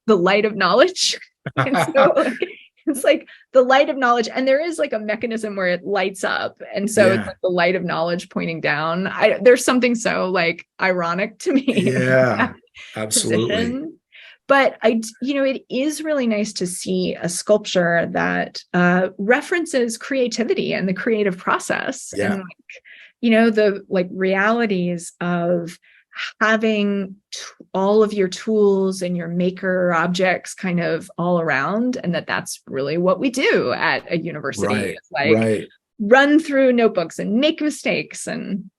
the light of knowledge. And so it's the light of knowledge, and there is a mechanism where it lights up, and so it's Yeah. the light of knowledge pointing down. There's something so ironic to me about Yeah, that absolutely. position. But it is really nice to see a sculpture that references creativity and the creative process, Yeah. and the realities of having all of your tools and your maker objects kind of all around, and that's really what we do at a university. Right. It's Right. run through notebooks and make mistakes. And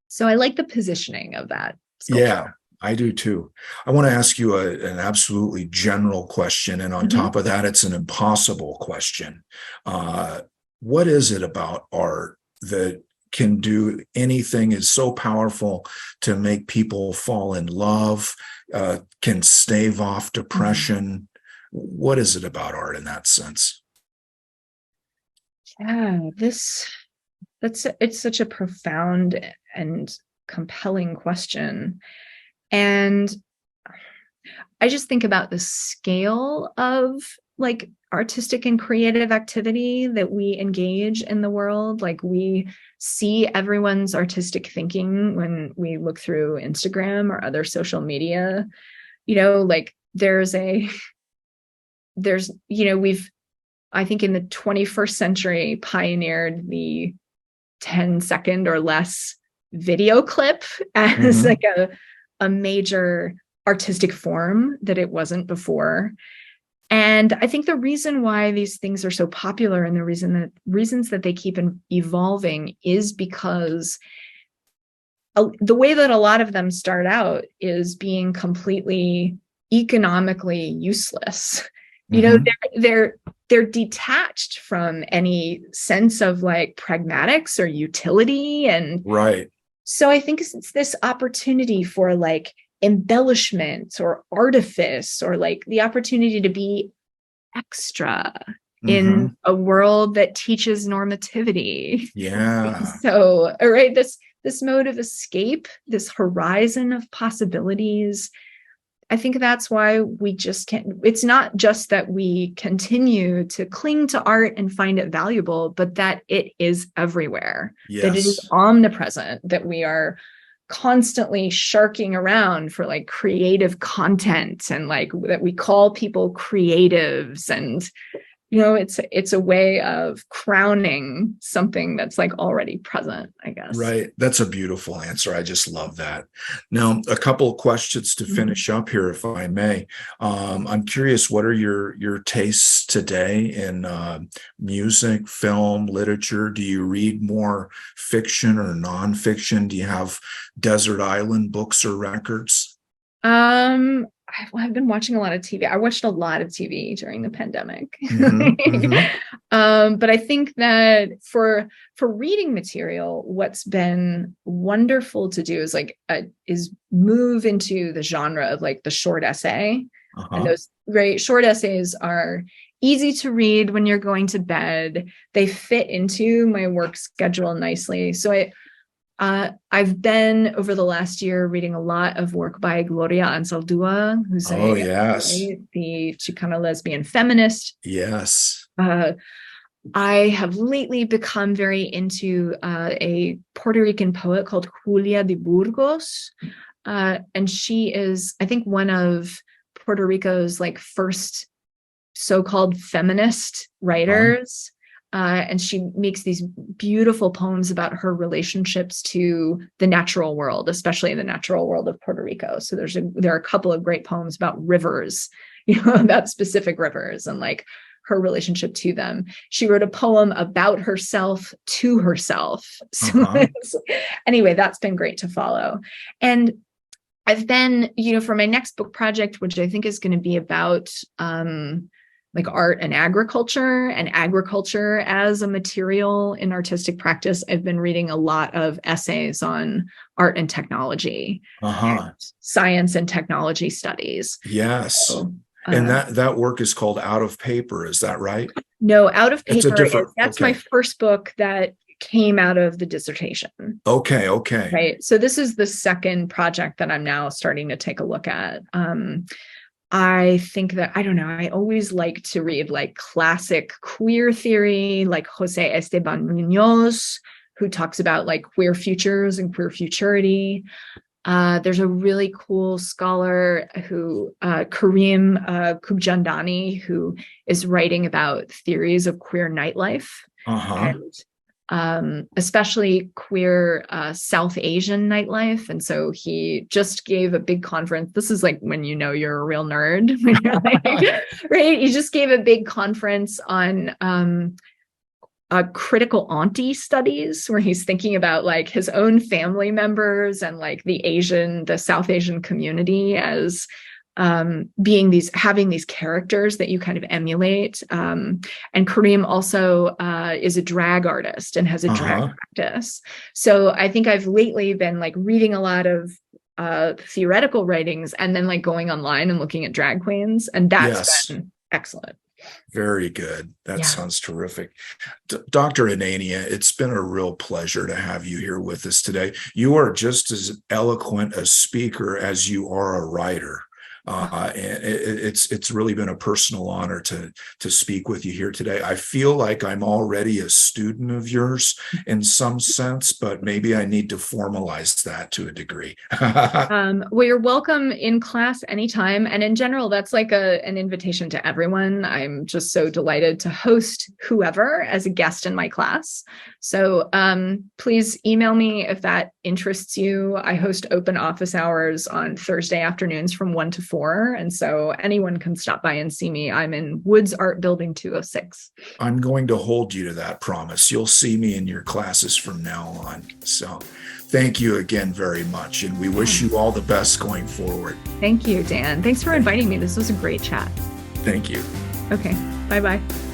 so I like the positioning of that sculpture. Yeah, I do too. I want to ask you an absolutely general question, and on Mhm. top of that, it's an impossible question. Uh, what is it about art that can do anything, is so powerful to make people fall in love, can stave off depression? What is it about art in that sense? Yeah, it's such a profound and compelling question. And I just think about the scale of artistic and creative activity that we engage in the world. We see everyone's artistic thinking when we look through Instagram or other social media. There's we've, I think, in the 21st century pioneered the 10-second or less video clip as Mhm. a major artistic form that it wasn't before. And I think the reason why these things are so popular, and the reasons that they keep evolving, is because the way that a lot of them start out is being completely economically useless. Mhm. They're detached from any sense of pragmatics or utility. And Right. so I think it's this opportunity for embellishment or artifice, or the opportunity to be extra in Mhm. a world that teaches normativity. Yeah. So, all right, this mode of escape, this horizon of possibilities, I think that's why we just can't. It's not just that we continue to cling to art and find it valuable, but that it is everywhere, that it is Yes. omnipresent, that we are constantly sharking around for creative content, and that we call people creatives. And it's a way of crowning something that's already present, I guess. Right. That's a beautiful answer. I just love that. Now, a couple of questions to Mhm. finish up here, if I may. I'm curious, what are your tastes today in music, film, literature? Do you read more fiction or nonfiction? Do you have desert island books or records? I've been watching a lot of TV. I watched a lot of TV during the pandemic. But I think that for reading material, what's been wonderful to do is move into the genre of like the short essay. And those great short essays are easy to read when you're going to bed. They fit into my work schedule nicely. So I've been over the last year reading a lot of work by Gloria Anzaldúa, who's the Chicana lesbian feminist. Yes. I have lately become very into a Puerto Rican poet called Julia de Burgos. And she is, I think, one of Puerto Rico's like first so-called feminist writers. And she makes these beautiful poems about her relationships to the natural world, especially the natural world of Puerto Rico. So there are a couple of great poems about rivers, about specific rivers and like her relationship to them. She wrote a poem about herself to herself. So anyway, that's been great to follow. And I've been, for my next book project, which I think is going to be about like art and agriculture as a material in artistic practice, I've been reading a lot of essays on art and technology, and science and technology studies. Yes. So, and that work is called Out of Paper. Is that right? No, Out of Paper. That's my first book that came out of the dissertation. Okay. Right. So this is the second project that I'm now starting to take a look at. I think that, I always like to read like classic queer theory, like Jose Esteban Munoz, who talks about like queer futures and queer futurity. There's a really cool scholar Karim Kubjandani, who is writing about theories of queer nightlife. And especially queer South Asian nightlife. And so he just gave a big conference. This is like when you're a real nerd, when you're like, right? He just gave a big conference on critical auntie studies, where he's thinking about like his own family members and like the South Asian community as having these characters that you kind of emulate. And Kareem also is a drag artist and has a drag practice. So I think I've lately been like reading a lot of theoretical writings and then like going online and looking at drag queens, and that's been excellent. Very good. That sounds terrific. Dr. Anania, it's been a real pleasure to have you here with us today. You are just as eloquent a speaker as you are a writer. And it's really been a personal honor to speak with you here today. I feel like I'm already a student of yours in some sense, but maybe I need to formalize that to a degree. Well, you're welcome in class anytime. And in general, that's like an invitation to everyone. I'm just so delighted to host whoever as a guest in my class. So please email me if that interests you. I host open office hours on Thursday afternoons from 1 to 4. And so anyone can stop by and see me. I'm in Woods Art Building 206. I'm going to hold you to that promise. You'll see me in your classes from now on. So thank you again very much. And we wish you all the best going forward. Thank you, Dan. Thanks for inviting me. This was a great chat. Thank you. Okay. Bye-bye.